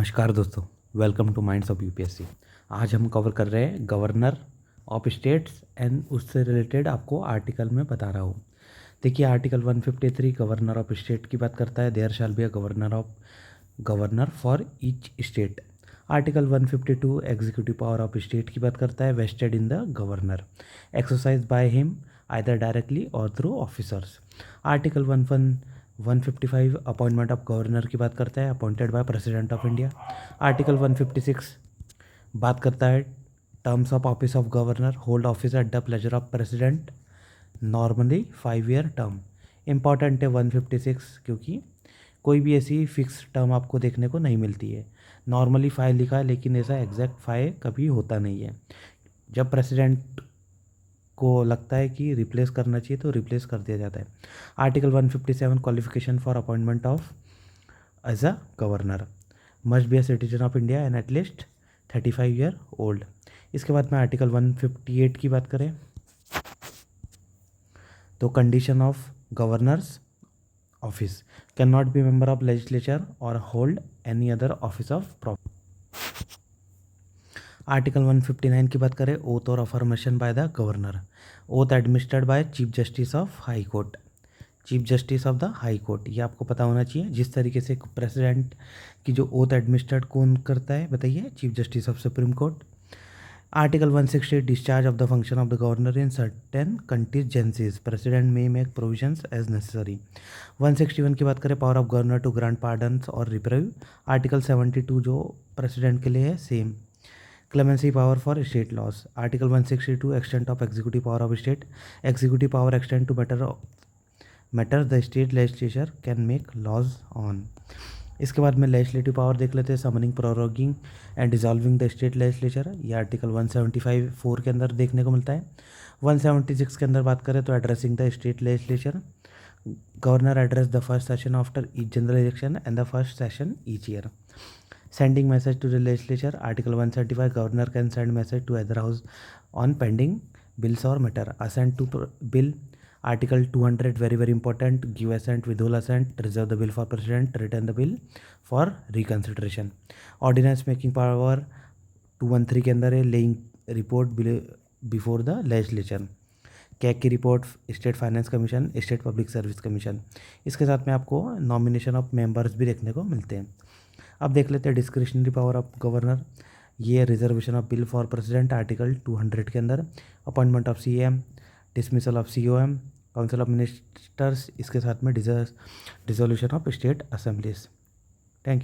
नमस्कार दोस्तों, welcome two minds of UPSC. आज हम कवर कर रहे हैं गवर्नर ऑफ स्टेट्स एंड उससे रिलेटेड आपको आर्टिकल में बता रहा हूँ। देखिए, आर्टिकल 153 गवर्नर ऑफ स्टेट की बात करता है। There shall be a governor for each state. Article 152 executive power of state की बात करता है, vested in the governor, exercise by him either directly और through officers. Article 155 appointment of governor की बात करता है, appointed by president of India. Article 156 बात करता है terms of office of governor, hold office at the pleasure of president, normally 5 year term. Important है 156 क्योंकि कोई भी ऐसी फिक्स टर्म आपको देखने को नहीं मिलती है। नॉर्मली 5 लिखा है, लेकिन ऐसा एग्जैक्ट 5 कभी होता नहीं है। जब प्रेसिडेंट को लगता है कि रिप्लेस करना चाहिए तो रिप्लेस कर दिया जाता है। Article 157 qualification for appointment of as a governor, must be a citizen of India and at least 35 year old. इसके बाद में आर्टिकल 158 की बात करें तो condition of governors office, cannot be member of legislature और hold any other office of profit. Article 159 की बात करें, ओथ और affirmation by the governor, oath administered by chief justice of high court, chief justice of the high court. ये आपको पता होना चाहिए। जिस तरीके से प्रेसिडेंट की जो ओथ एडमिनिस्टर्ड कौन करता है बताइए, chief justice of supreme court. Article 160 discharge of the function of the governor in certain contingencies, president may make provisions as necessary. 161 की बात करें, power of governor to grant pardons और रिप्रीव। आर्टिकल 72 जो president के लिए है same. Clemency power for state laws. Article 162 extent of executive power of state, executive power extend to matter the state legislature can make laws on. इसके बाद में legislative power देख लेते हैं, summoning, proroguing and dissolving the state legislature. ये article 175(4) के अंदर देखने को मिलता है। 176 के अंदर बात करें तो addressing the state legislature, governor address the first session after each general election and the first session each year. Sending message to the legislature, Article 135, Governor can send message to either house on pending bills or matter. Assent to bill, Article 200, very important, give assent, withhold assent, reserve the bill for President, return the bill for reconsideration. Ordinance making power 213 के अंदर है, laying report before the legislature, CAG की report, state finance commission, state public service commission. इसके साथ में आपको nomination of members भी देखने को मिलते हैं। अब देख लेते हैं डिस्क्रिशनरी पावर ऑफ गवर्नर। ये reservation of bill for president, article 200 के अंदर, appointment of CM, dismissal of COM, council of ministers, इसके साथ में dissolution of state assemblies. Thank you.